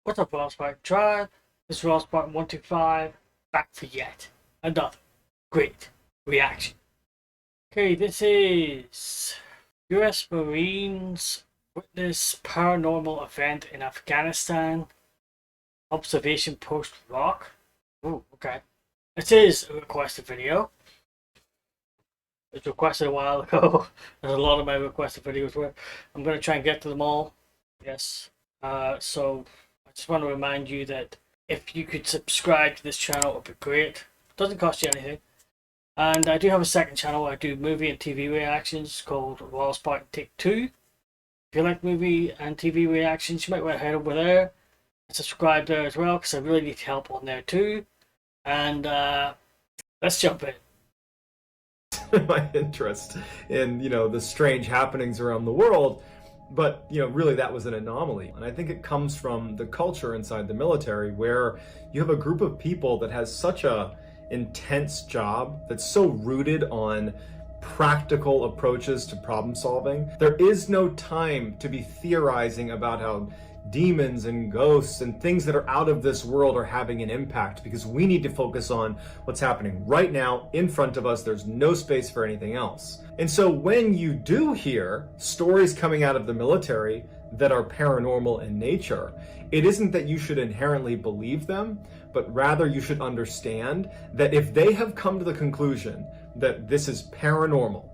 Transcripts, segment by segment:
What's up, RoyalSpartan Tribe? This is RoyalSpartan 125, back for yet another great reaction. Okay, this is US Marines witness paranormal event in Afghanistan. Observation post rock. Ooh, okay. It is a requested video. It was requested a while ago. There's a lot of my requested videos where I'm going to try and get to them all. Yes. So I just want to remind you that if you could subscribe to this channel, it would be great. It doesn't cost you anything. And I do have a second channel where I do movie and TV reactions called RoyalSpartan Take Two. If you like movie and TV reactions, you might want to head over there and subscribe there as well, because I really need help on there too. And let's jump in. My interest in, the strange happenings around the world, but, really that was an anomaly. And I think it comes from the culture inside the military, where you have a group of people that has such a intense job that's so rooted on practical approaches to problem solving. There is no time to be theorizing about how demons and ghosts and things that are out of this world are having an impact, because we need to focus on what's happening right now in front of us. There's no space for anything else. And so when you do hear stories coming out of the military that are paranormal in nature, it isn't that you should inherently believe them, but rather you should understand that if they have come to the conclusion that this is paranormal,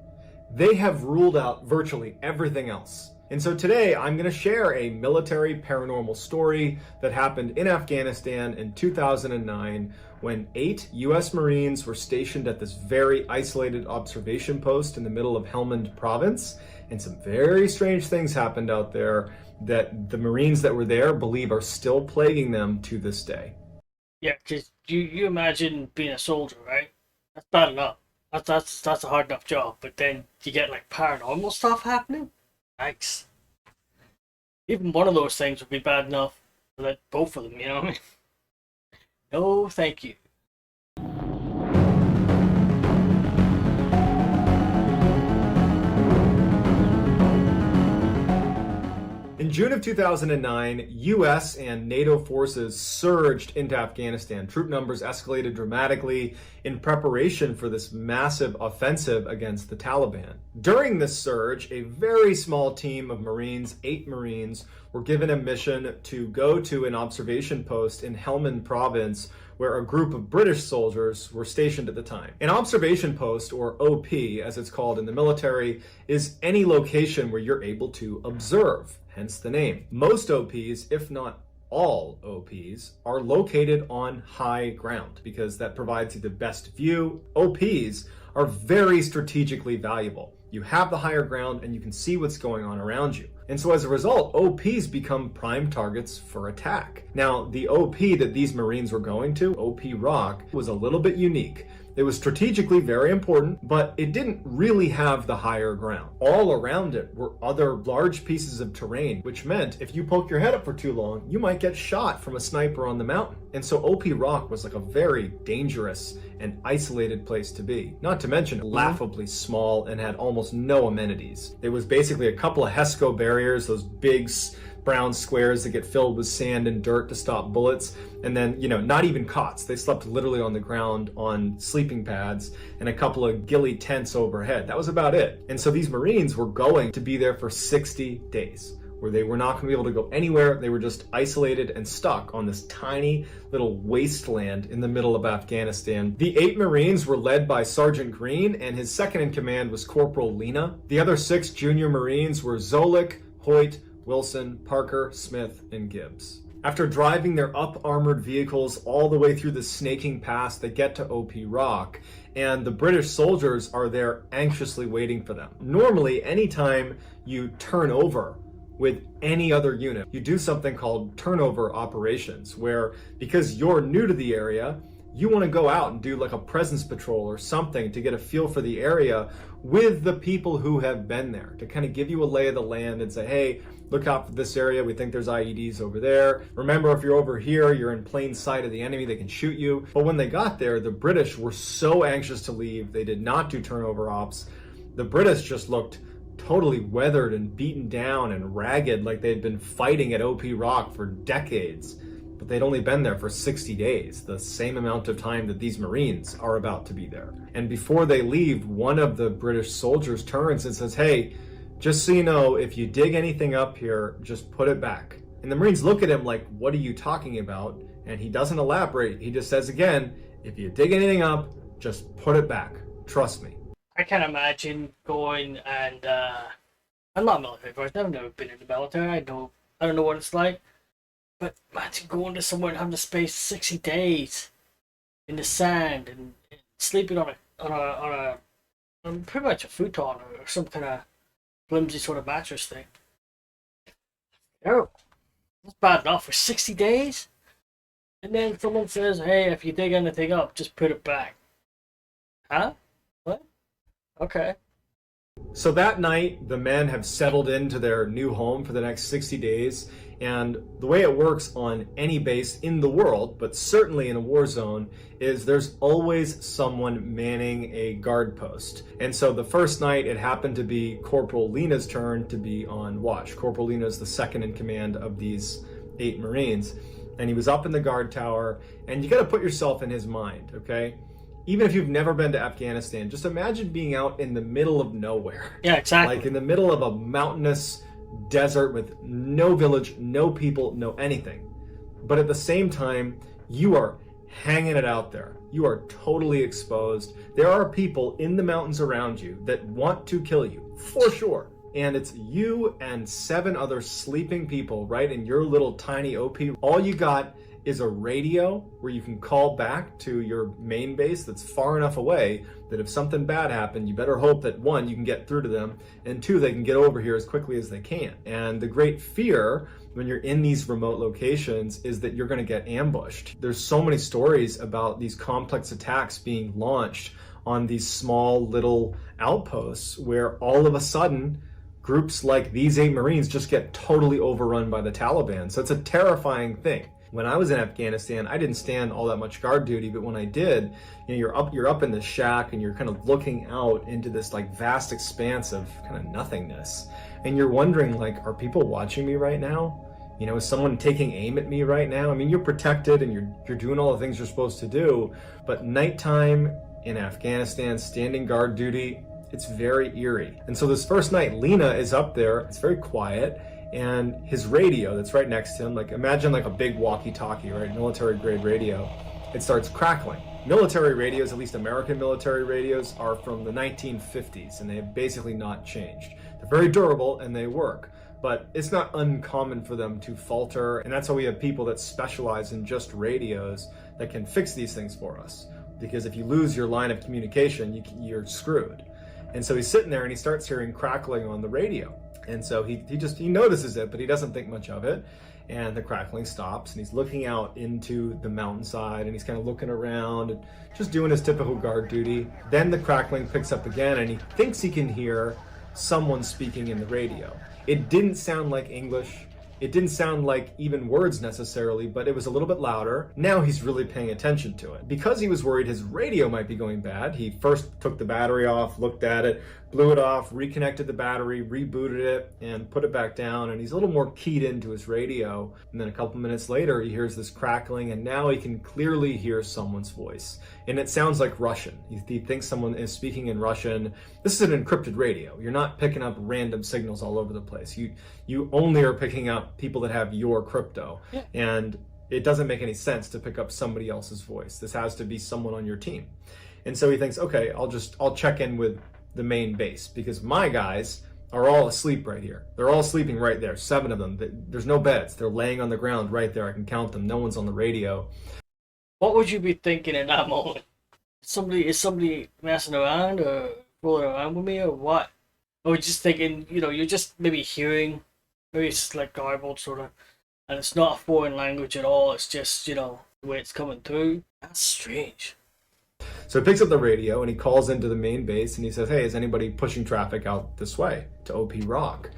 they have ruled out virtually everything else. And so today I'm going to share a military paranormal story that happened in Afghanistan in 2009 when 8 US Marines were stationed at this very isolated observation post in the middle of Helmand province. And some very strange things happened out there that the Marines that were there believe are still plaguing them to this day. Yeah, because you imagine being a soldier, right? That's bad enough. That's a hard enough job, but then you get like paranormal stuff happening? Yikes. Even one of those things would be bad enough for like both of them, you know what I mean? No, thank you. In June of 2009, US and NATO forces surged into Afghanistan. Troop numbers escalated dramatically in preparation for this massive offensive against the Taliban. During this surge, a very small team of Marines, 8 Marines, were given a mission to go to an observation post in Helmand province where a group of British soldiers were stationed at the time. An observation post, or OP as it's called in the military, is any location where you're able to observe, hence the name. Most OPs, if not all OPs, are located on high ground because that provides you the best view. OPs are very strategically valuable. You have the higher ground and you can see what's going on around you. And so as a result, OPs become prime targets for attack. Now, the OP that these Marines were going to, OP Rock, was a little bit unique. It was strategically very important, but it didn't really have the higher ground. All around it were other large pieces of terrain, which meant if you poke your head up for too long, you might get shot from a sniper on the mountain. And so OP Rock was like a very dangerous and isolated place to be. Not to mention laughably small and had almost no amenities. It was basically a couple of HESCO barriers, those big brown squares that get filled with sand and dirt to stop bullets, and then, not even cots. They slept literally on the ground on sleeping pads and a couple of ghillie tents overhead. That was about it. And so these Marines were going to be there for 60 days, where they were not going to be able to go anywhere. They were just isolated and stuck on this tiny little wasteland in the middle of Afghanistan. The 8 Marines were led by Sergeant Green, and his second in command was Corporal Lena. The other 6 junior Marines were Zolik, Hoyt, Wilson, Parker, Smith, and Gibbs. After driving their up-armored vehicles all the way through the snaking pass, they get to OP Rock, and the British soldiers are there anxiously waiting for them. Normally, anytime you turn over with any other unit, you do something called turnover operations, where because you're new to the area, you want to go out and do like a presence patrol or something to get a feel for the area with the people who have been there, to kind of give you a lay of the land and say, hey, look out for this area. We think there's IEDs over there. Remember, if you're over here, you're in plain sight of the enemy. They can shoot you. But when they got there, the British were so anxious to leave. They did not do turnover ops. The British just looked totally weathered and beaten down and ragged, like they'd been fighting at OP Rock for decades. But they'd only been there for 60 days, the same amount of time that these Marines are about to be there. And before they leave, one of the British soldiers turns and says, "Hey, just so you know, if you dig anything up here, just put it back." And the Marines look at him like, "What are you talking about?" And he doesn't elaborate. He just says again, "If you dig anything up, just put it back. Trust me." I can't imagine going and I'm not military person. I've never been in the military. I don't know what it's like. But imagine going to somewhere and having to spend 60 days in the sand and sleeping on pretty much a futon or some kind of flimsy sort of mattress thing. Terrible. That's bad enough for 60 days. And then someone says, "Hey, if you dig anything up, just put it back." Huh? What? Okay. So that night, the men have settled into their new home for the next 60 days. And the way it works on any base in the world, but certainly in a war zone, is there's always someone manning a guard post. And so the first night, it happened to be Corporal Lena's turn to be on watch. Corporal Lena is the second in command of these 8 Marines. And he was up in the guard tower. And you got to put yourself in his mind, okay? Even if you've never been to Afghanistan, just imagine being out in the middle of nowhere. Yeah, exactly. Like in the middle of a mountainous desert with no village, no people, no anything. But at the same time, you are hanging it out there. You are totally exposed. There are people in the mountains around you that want to kill you, for sure. And it's you and 7 other sleeping people right in your little tiny OP. All you got is a radio where you can call back to your main base that's far enough away that if something bad happened, you better hope that 1, you can get through to them, and 2, they can get over here as quickly as they can. And the great fear when you're in these remote locations is that you're going to get ambushed. There's so many stories about these complex attacks being launched on these small little outposts where all of a sudden groups like these 8 Marines just get totally overrun by the Taliban. So it's a terrifying thing. When I was in Afghanistan, I didn't stand all that much guard duty, but when I did, you're up in the shack and you're kind of looking out into this like vast expanse of kind of nothingness. And you're wondering, like, are people watching me right now? Is someone taking aim at me right now? I mean, you're protected and you're doing all the things you're supposed to do, but nighttime in Afghanistan, standing guard duty, it's very eerie. And so this first night, Lena is up there, it's very quiet, and his radio that's right next to him, like imagine like a big walkie-talkie, right? Military grade radio. It starts crackling. Military radios, at least American military radios, are from the 1950s and they have basically not changed. They're very durable and they work, but it's not uncommon for them to falter. And that's why we have people that specialize in just radios that can fix these things for us. Because if you lose your line of communication, you're screwed. And so he's sitting there and he starts hearing crackling on the radio. And so he notices it, but he doesn't think much of it. And the crackling stops and he's looking out into the mountainside and he's kind of looking around and just doing his typical guard duty. Then the crackling picks up again and he thinks he can hear someone speaking in the radio. It didn't sound like English. It didn't sound like even words necessarily, but it was a little bit louder. Now he's really paying attention to it. Because he was worried his radio might be going bad, he first took the battery off, looked at it, blew it off, reconnected the battery, rebooted it, and put it back down. And he's a little more keyed into his radio. And then a couple minutes later, he hears this crackling, and now he can clearly hear someone's voice. And it sounds like Russian. He thinks someone is speaking in Russian. This is an encrypted radio. You're not picking up random signals all over the place. You only are picking up people that have your crypto. Yeah. And it doesn't make any sense to pick up somebody else's voice. This has to be someone on your team. And so he thinks, okay, I'll check in with the main base because my guys are all asleep right here. They're all sleeping right there, 7 of them. There's no beds. They're laying on the ground right there. I can count them. No one's on the radio. What would you be thinking in that moment? Is somebody messing around or rolling around with me or what? Or just thinking, you're just maybe hearing, maybe it's like garbled sort of, and it's not a foreign language at all. It's just, the way it's coming through. That's strange. So he picks up the radio and he calls into the main base and he says, hey, is anybody pushing traffic out this way to OP Rock?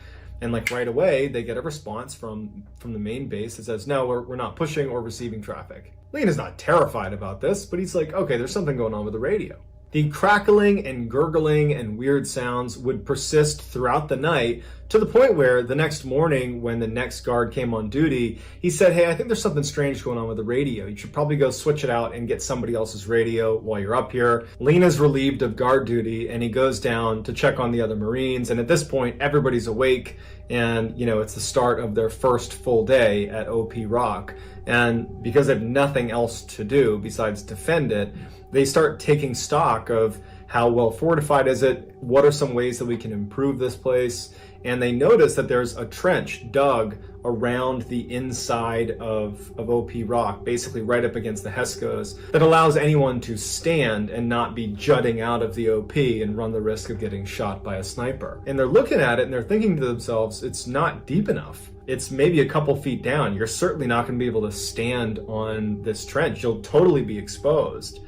And like right away, they get a response from the main base that says, no, we're not pushing or receiving traffic. Lena's not terrified about this, but he's like, okay, there's something going on with the radio. The crackling and gurgling and weird sounds would persist throughout the night, to the point where the next morning, when the next guard came on duty, he said, "Hey, I think there's something strange going on with the radio. You should probably go switch it out and get somebody else's radio while you're up here." Lena's relieved of guard duty, and he goes down to check on the other Marines. And at this point, everybody's awake, and it's the start of their first full day at OP Rock. And because they have nothing else to do besides defend it, they start taking stock of how well fortified is it, what are some ways that we can improve this place, and they notice that there's a trench dug around the inside of OP Rock, basically right up against the Hescos, that allows anyone to stand and not be jutting out of the OP and run the risk of getting shot by a sniper. And they're looking at it and they're thinking to themselves, it's not deep enough. It's maybe a couple feet down. You're certainly not going to be able to stand on this trench. You'll totally be exposed.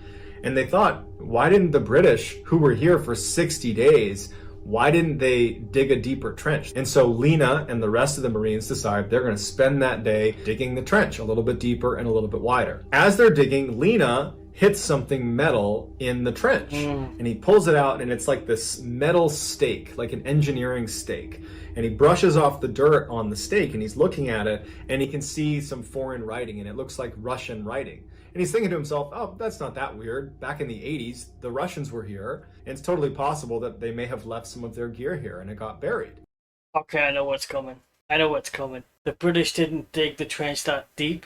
And they thought, why didn't the British, who were here for 60 days, why didn't they dig a deeper trench? And so Lena and the rest of the Marines decide they're going to spend that day digging the trench a little bit deeper and a little bit wider. As they're digging, Lena hits something metal in the trench. And he pulls it out, and it's like this metal stake, like an engineering stake. And he brushes off the dirt on the stake, and he's looking at it, and he can see some foreign writing, and it looks like Russian writing. And he's thinking to himself, oh, that's not that weird. Back in the 80s, the Russians were here, and it's totally possible that they may have left some of their gear here and it got buried. Okay, I know what's coming. The British didn't dig the trench that deep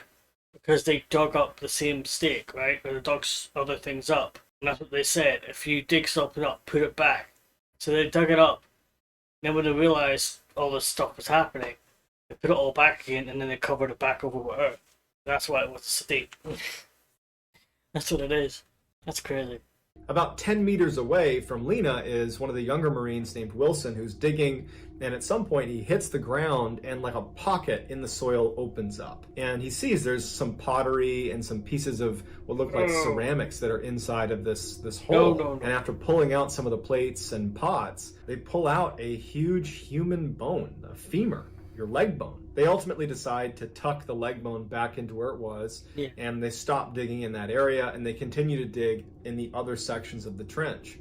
because they dug up the same stake, right? Or they dug other things up. And that's what they said. If you dig something up, put it back. So they dug it up. Then when they realized all this stuff was happening, they put it all back again, and then they covered it back over with earth. That's why it was steep. That's what it is. That's crazy. About 10 meters away from Lena is one of the younger Marines named Wilson, who's digging, and at some point he hits the ground and like a pocket in the soil opens up. And he sees there's some pottery and some pieces of what look like ceramics that are inside of this hole. No. And after pulling out some of the plates and pots, they pull out a huge human bone, a femur, your leg bone. They ultimately decide to tuck the leg bone back into where it was, and they stop digging in that area, and they continue to dig in the other sections of the trench.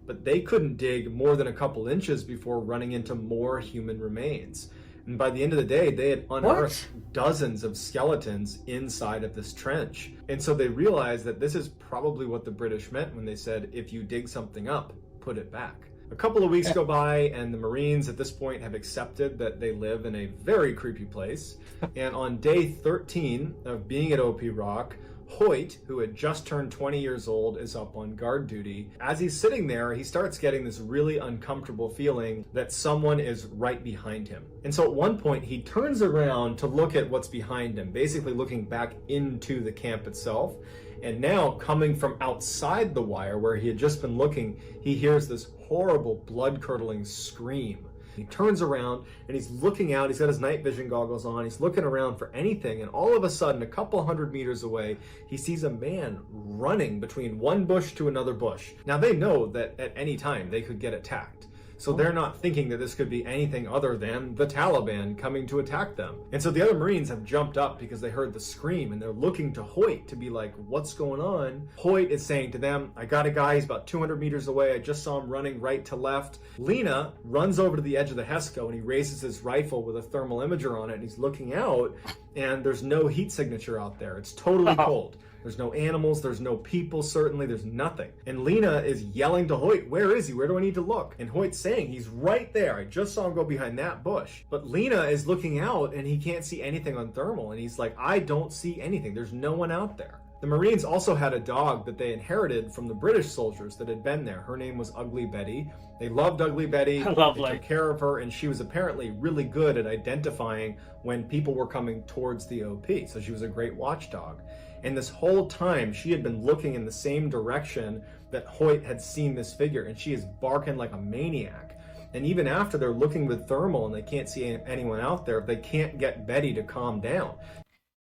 But they couldn't dig more than a couple inches before running into more human remains. And by the end of the day, they had unearthed dozens of skeletons inside of this trench. And so they realized that this is probably what the British meant when they said, if you dig something up, put it back. A couple of weeks go by, and the Marines at this point have accepted that they live in a very creepy place. And on day 13 of being at OP Rock, Hoyt, who had just turned 20 years old, is up on guard duty. As he's sitting there, he starts getting this really uncomfortable feeling that someone is right behind him. And so at one point, he turns around to look at what's behind him, basically looking back into the camp itself. And now, coming from outside the wire where he had just been looking, he hears this horrible, blood-curdling scream. He turns around and he's looking out. He's got his night vision goggles on. He's looking around for anything. And all of a sudden, a couple hundred meters away, he sees a man running between one bush to another bush. Now, they know that at any time they could get attacked. So they're not thinking that this could be anything other than the Taliban coming to attack them. And so the other Marines have jumped up because they heard the scream, and they're looking to Hoyt to be like, what's going on? Hoyt is saying to them, I got a guy, he's about 200 meters away. I just saw him running right to left. Lena runs over to the edge of the Hesco, and he raises his rifle with a thermal imager on it, and he's looking out, and there's no heat signature out there. It's totally cold. There's no animals, there's no people, certainly, there's nothing. And Lena is yelling to Hoyt, where is he? Where do I need to look? And Hoyt's saying, he's right there. I just saw him go behind that bush. But Lena is looking out and he can't see anything on thermal. And he's like, I don't see anything. There's no one out there. The Marines also had a dog that they inherited from the British soldiers that had been there. Her name was Ugly Betty. They loved Ugly Betty. Lovely. They took care of her, and she was apparently really good at identifying when people were coming towards the OP. So she was a great watchdog. And this whole time, she had been looking in the same direction that Hoyt had seen this figure, and she is barking like a maniac. And even after they're looking with thermal and they can't see anyone out there, they can't get Betty to calm down.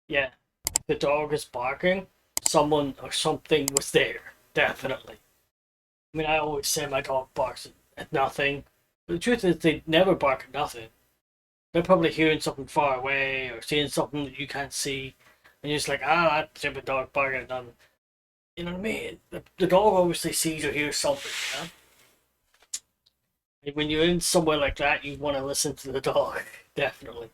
Yeah, the dog is barking. Someone or something was there, definitely. I mean, I always say my dog barks at nothing, but the truth is they never bark at nothing. They're probably hearing something far away or seeing something that you can't see. And you're just like, that stupid dog barking at nothing. You know what I mean? The dog obviously sees or hears something, yeah? When you're in somewhere like that, you want to listen to the dog. Definitely.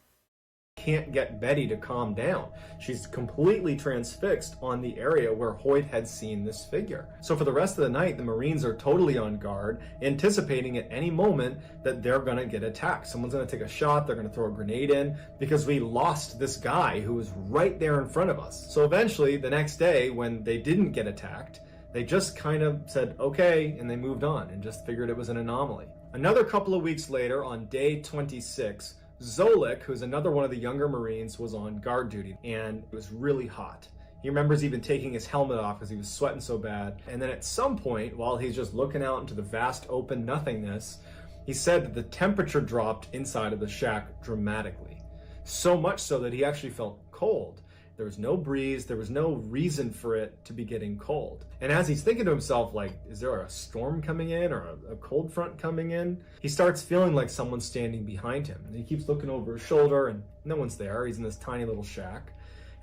Can't get Betty to calm down. She's completely transfixed on the area where Hoyt had seen this figure. So for the rest of the night, the Marines are totally on guard, anticipating at any moment that they're going to get attacked. Someone's going to take a shot, they're going to throw a grenade in, because we lost this guy who was right there in front of us. So eventually, the next day, when they didn't get attacked, they just kind of said, okay, and they moved on and just figured it was an anomaly. Another couple of weeks later, on day 26, Zolik, who's another one of the younger Marines, was on guard duty, and it was really hot. He remembers even taking his helmet off because he was sweating so bad. And then at some point, while he's just looking out into the vast open nothingness, he said that the temperature dropped inside of the shack dramatically. So much so that he actually felt cold. There was no breeze, there was no reason for it to be getting cold. And as he's thinking to himself, like, is there a storm coming in or a cold front coming in? He starts feeling like someone's standing behind him. And he keeps looking over his shoulder and no one's there. He's in this tiny little shack.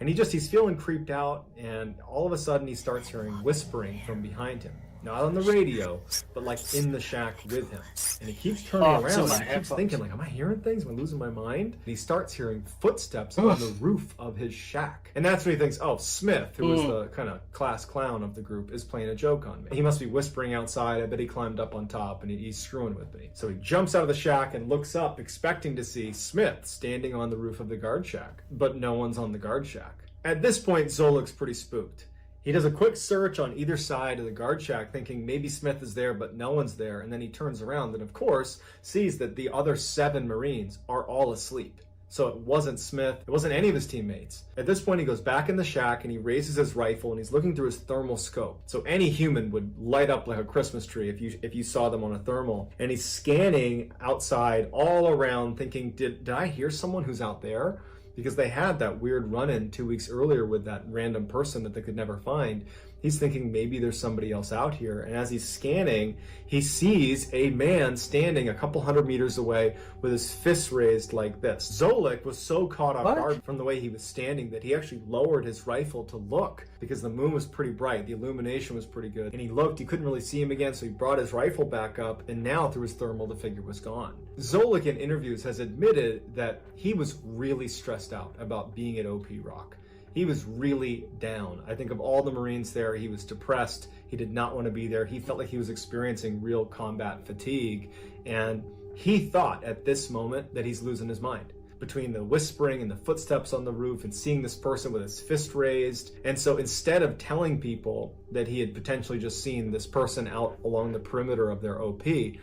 And he's feeling creeped out, and all of a sudden he starts hearing whispering from behind him. Not on the radio, but like in the shack with him. And he keeps turning around and he keeps thinking, like, am I hearing things? Am I losing my mind? And he starts hearing footsteps on the roof of his shack. And that's when he thinks, oh, Smith, who was the kind of class clown of the group, is playing a joke on me. He must be whispering outside. I bet he climbed up on top and he's screwing with me. So he jumps out of the shack and looks up, expecting to see Smith standing on the roof of the guard shack. But no one's on the guard shack. At this point, Zolik's pretty spooked. He does a quick search on either side of the guard shack, thinking maybe Smith is there, but no one's there. And then he turns around and, of course, sees that the other 7 Marines are all asleep. So it wasn't Smith. It wasn't any of his teammates. At this point, he goes back in the shack and he raises his rifle and he's looking through his thermal scope. So any human would light up like a Christmas tree if you saw them on a thermal. And he's scanning outside all around, thinking, did I hear someone who's out there? Because they had that weird run-in 2 weeks earlier with that random person that they could never find. He's thinking maybe there's somebody else out here. And as he's scanning, he sees a man standing a couple hundred meters away with his fists raised like this. Zolik was so caught off guard from the way he was standing that he actually lowered his rifle to look, because the moon was pretty bright, the illumination was pretty good. And he looked, he couldn't really see him again, so he brought his rifle back up, and now through his thermal, the figure was gone. Zolik in interviews has admitted that he was really stressed out about being at OP Rock. He was really down. I think of all the Marines there, he was depressed. He did not want to be there. He felt like he was experiencing real combat fatigue. And he thought at this moment that he's losing his mind, between the whispering and the footsteps on the roof and seeing this person with his fist raised. And so instead of telling people that he had potentially just seen this person out along the perimeter of their OP, he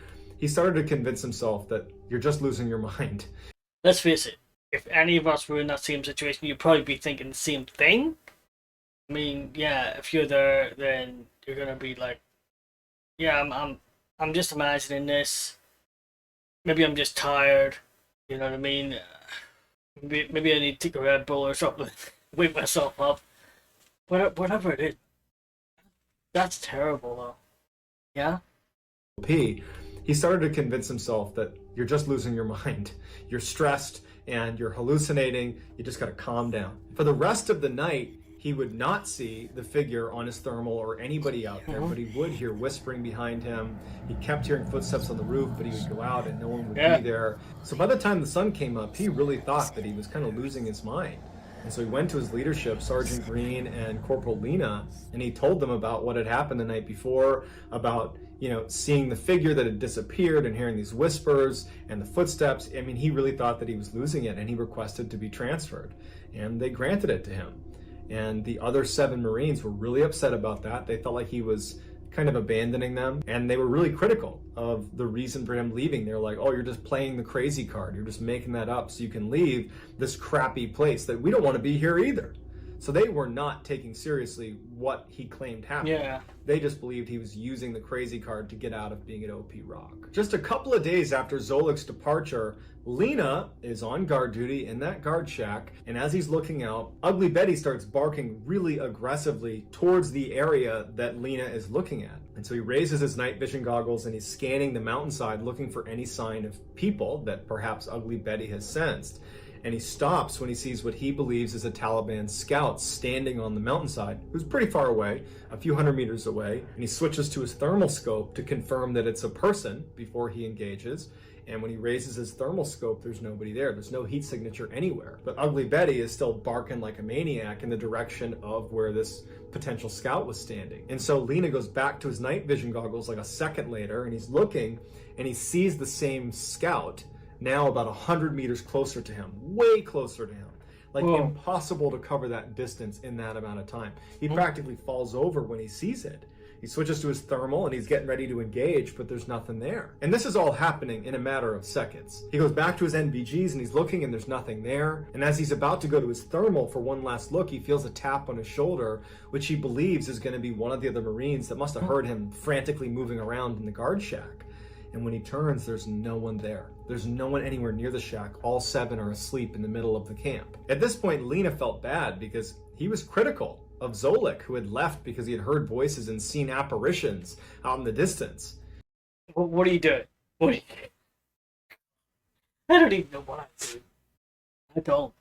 started to convince himself that you're just losing your mind. Let's face it. If any of us were in that same situation, you'd probably be thinking the same thing. I mean, yeah, if you're there, then you're gonna be like, yeah, I'm just imagining this. Maybe I'm just tired. You know what I mean? Maybe I need to take a Red Bull or something, wake myself up. Whatever it is. That's terrible, though. Yeah? He started to convince himself that you're just losing your mind. You're stressed and you're hallucinating. You just gotta calm down. For the rest of the night, he would not see the figure on his thermal or anybody out there, but he would hear whispering behind him. He kept hearing footsteps on the roof, but he would go out and no one would be there. So by the time the sun came up, he really thought that he was kind of losing his mind. And so he went to his leadership, Sergeant Green and Corporal Lena, and he told them about what had happened the night before, about, you know, seeing the figure that had disappeared and hearing these whispers and the footsteps. I mean, he really thought that he was losing it, and he requested to be transferred, and they granted it to him. And the other 7 Marines were really upset about that. They felt like he was kind of abandoning them, and they were really critical of the reason for him leaving. They're like, oh, you're just playing the crazy card. You're just making that up so you can leave this crappy place that we don't want to be here either. So they were not taking seriously what he claimed happened. Yeah. They just believed he was using the crazy card to get out of being at OP Rock. Just a couple of days after Zolik's departure, Lena is on guard duty in that guard shack, and as he's looking out, Ugly Betty starts barking really aggressively towards the area that Lena is looking at. And so he raises his night vision goggles and he's scanning the mountainside looking for any sign of people that perhaps Ugly Betty has sensed. and he stops when he sees what he believes is a Taliban scout standing on the mountainside, who's pretty far away, a few hundred meters away, and he switches to his thermal scope to confirm that it's a person before he engages. And when he raises his thermal scope, there's nobody there. There's no heat signature anywhere. But Ugly Betty is still barking like a maniac in the direction of where this potential scout was standing. And so Lena goes back to his night vision goggles like a second later, and he's looking, and he sees the same scout now about 100 meters closer to him, way closer to him. Like, whoa, impossible to cover that distance in that amount of time. He practically falls over when he sees it. He switches to his thermal and he's getting ready to engage, but there's nothing there. And this is all happening in a matter of seconds. He goes back to his NVGs and he's looking and there's nothing there. And as he's about to go to his thermal for one last look, he feels a tap on his shoulder, which he believes is going to be one of the other Marines that must have heard him frantically moving around in the guard shack. And when he turns, there's no one there. There's no one anywhere near the shack. All 7 are asleep in the middle of the camp. At this point, Lena felt bad because he was critical of Zolik, who had left because he had heard voices and seen apparitions out in the distance. What are you doing? What are you doing? I don't even know what I'm doing. I don't.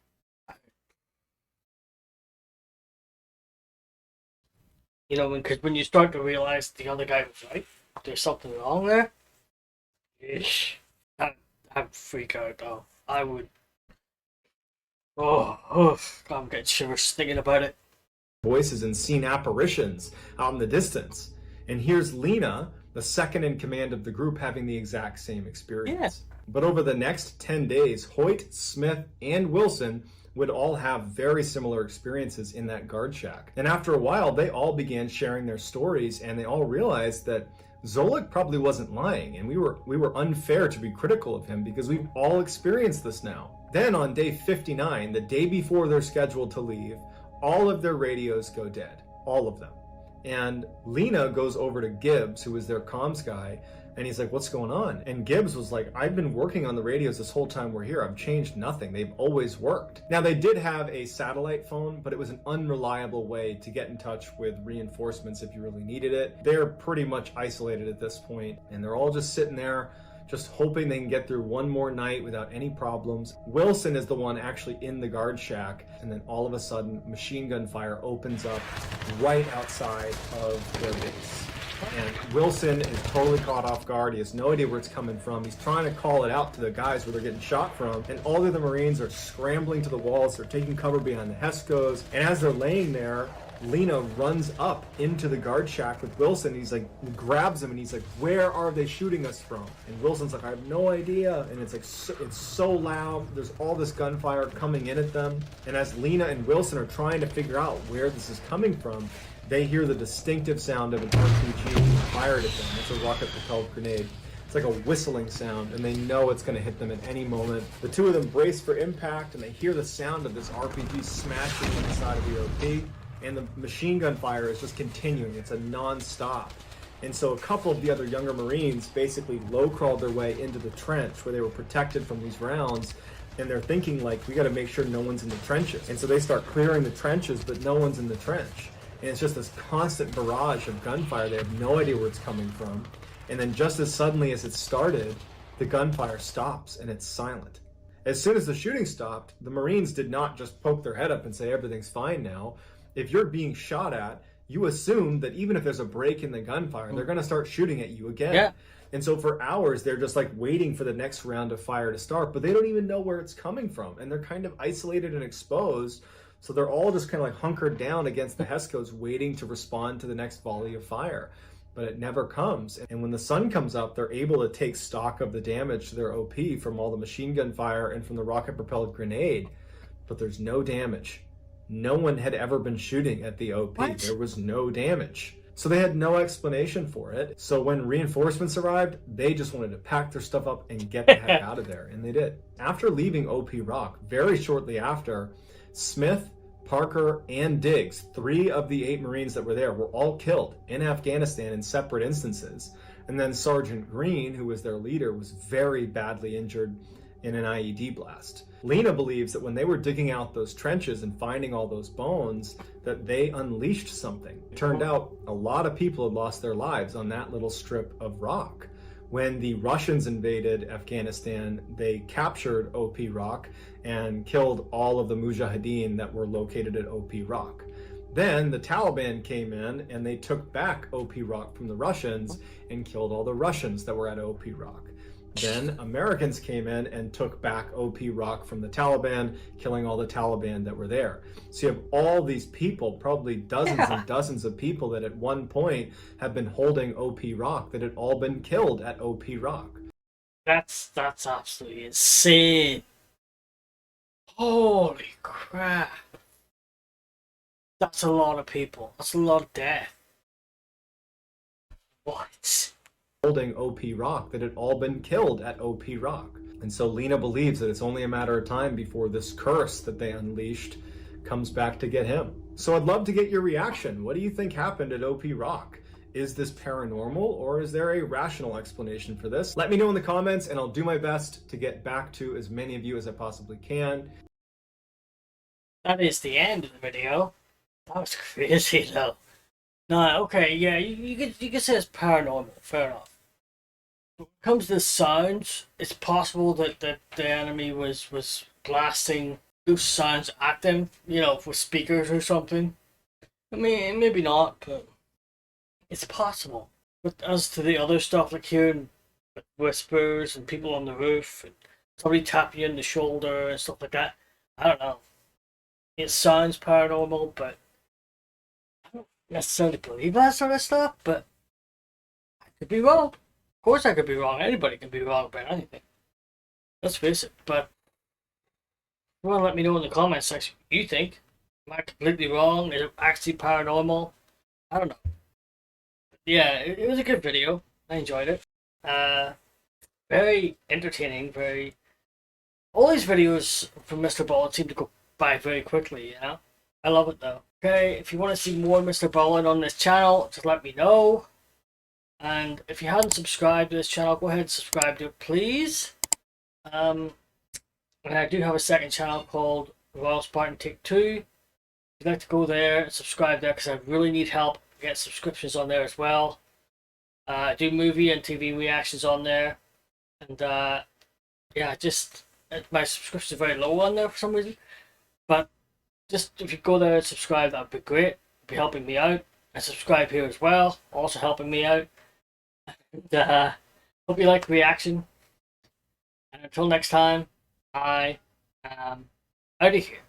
You know, because when you start to realize the other guy was right, there's something wrong there. Ish. I'd freak out though. I would. Oh, I'm getting shivers thinking about it. Voices and seen apparitions out in the distance. And here's Lena, the second in command of the group, having the exact same experience. Yeah. But over the next 10 days, Hoyt, Smith, and Wilson would all have very similar experiences in that guard shack. And after a while, they all began sharing their stories, and they all realized that Zolik probably wasn't lying, and we were unfair to be critical of him because we've all experienced this now. Then on day 59, the day before they're scheduled to leave, all of their radios go dead, all of them. And Lena goes over to Gibbs, who was their comms guy, and he's like, what's going on? And Gibbs was like, I've been working on the radios this whole time we're here. I've changed nothing. They've always worked. Now, they did have a satellite phone, but it was an unreliable way to get in touch with reinforcements if you really needed it. They're pretty much isolated at this point, and they're all just sitting there, just hoping they can get through one more night without any problems. Wilson is the one actually in the guard shack, and then all of a sudden, machine gun fire opens up right outside of their base. And Wilson is totally caught off guard. He has no idea where it's coming from. He's trying to call it out to the guys where they're getting shot from, and all the other Marines are scrambling to the walls. They're taking cover behind the Hescos, and as they're laying there, Lena runs up into the guard shack with Wilson. He's like, grabs him and he's like, where are they shooting us from? And Wilson's like, I have no idea. And it's like, it's so loud. There's all this gunfire coming in at them. And as Lena and Wilson are trying to figure out where this is coming from, they hear the distinctive sound of an RPG being fired at them. It's a rocket-propelled grenade. It's like a whistling sound, and they know it's going to hit them at any moment. The two of them brace for impact, and they hear the sound of this RPG smashing on the side of the OP. And the machine gun fire is just continuing. It's a non-stop. And so a couple of the other younger Marines basically low-crawled their way into the trench where they were protected from these rounds. And they're thinking, like, we got to make sure no one's in the trenches. And so they start clearing the trenches, but no one's in the trench. And it's just this constant barrage of gunfire. They have no idea where it's coming from. And then just as suddenly as it started, the gunfire stops and it's silent. As soon as the shooting stopped, the Marines did not just poke their head up and say everything's fine now. If you're being shot at, you assume that even if there's a break in the gunfire, they're going to start shooting at you again. Yeah. And so for hours, they're just like waiting for the next round of fire to start, but they don't even know where it's coming from. And they're kind of isolated and exposed. So they're all just kind of like hunkered down against the Hescos, waiting to respond to the next volley of fire. But it never comes. And when the sun comes up, they're able to take stock of the damage to their OP from all the machine gun fire and from the rocket-propelled grenade. But there's no damage. No one had ever been shooting at the OP. What? There was no damage. So they had no explanation for it. So when reinforcements arrived, they just wanted to pack their stuff up and get the heck out of there. And they did. After leaving OP Rock, very shortly after, Smith, Parker, and Diggs, 3 of the 8 Marines that were there, were all killed in Afghanistan in separate instances. And then Sergeant Green, who was their leader, was very badly injured in an IED blast. Lena believes that when they were digging out those trenches and finding all those bones, that they unleashed something. It turned out a lot of people had lost their lives on that little strip of rock. when the Russians invaded Afghanistan, they captured OP Rock and killed all of the Mujahideen that were located at OP Rock. Then the Taliban came in and they took back OP Rock from the Russians and killed all the Russians that were at OP Rock. Then Americans came in and took back OP Rock from the Taliban, killing all the Taliban that were there. So you have all these people, probably dozens and dozens of people that at one point have been holding OP Rock that had all been killed at OP Rock. That's absolutely insane. Holy crap. That's a lot of people. That's a lot of death. What? Holding OP Rock that had all been killed at OP Rock. And so Lena believes that it's only a matter of time before this curse that they unleashed comes back to get him. So I'd love to get your reaction. What do you think happened at OP Rock? Is this paranormal, or is there a rational explanation for this? Let me know in the comments and I'll do my best to get back to as many of you as I possibly can. That is the end of the video. That was crazy though. No, okay, yeah, you could say it's paranormal, fair enough. When it comes to the sounds, it's possible that the enemy was blasting those sounds at them, you know, with speakers or something. I mean, maybe not, but it's possible. But as to the other stuff, like hearing whispers and people on the roof and somebody tapping you in the shoulder and stuff like that, I don't know. It sounds paranormal, but I don't necessarily believe that sort of stuff, but I could be wrong. Of course I could be wrong. Anybody can be wrong about anything. Let's face it, but you want to let me know in the comments section what you think. Am I completely wrong? Is it actually paranormal? I don't know. But yeah, it was a good video. I enjoyed it. Very entertaining, very... All these videos from MrBallen seem to go by very quickly, you know? I love it though. Okay, if you want to see more MrBallen on this channel, just let me know. And if you haven't subscribed to this channel, go ahead and subscribe to it, please. And I do have a second channel called RoyalSpartan Take Two. If you'd like to go there and subscribe there, because I really need help get subscriptions on there as well. I do movie and TV reactions on there. And yeah, just my subscriptions are very low on there for some reason. But just if you go there and subscribe, that would be great. It'd be helping me out. And subscribe here as well, also helping me out. And hope you like the reaction. And until next time, I am out of here.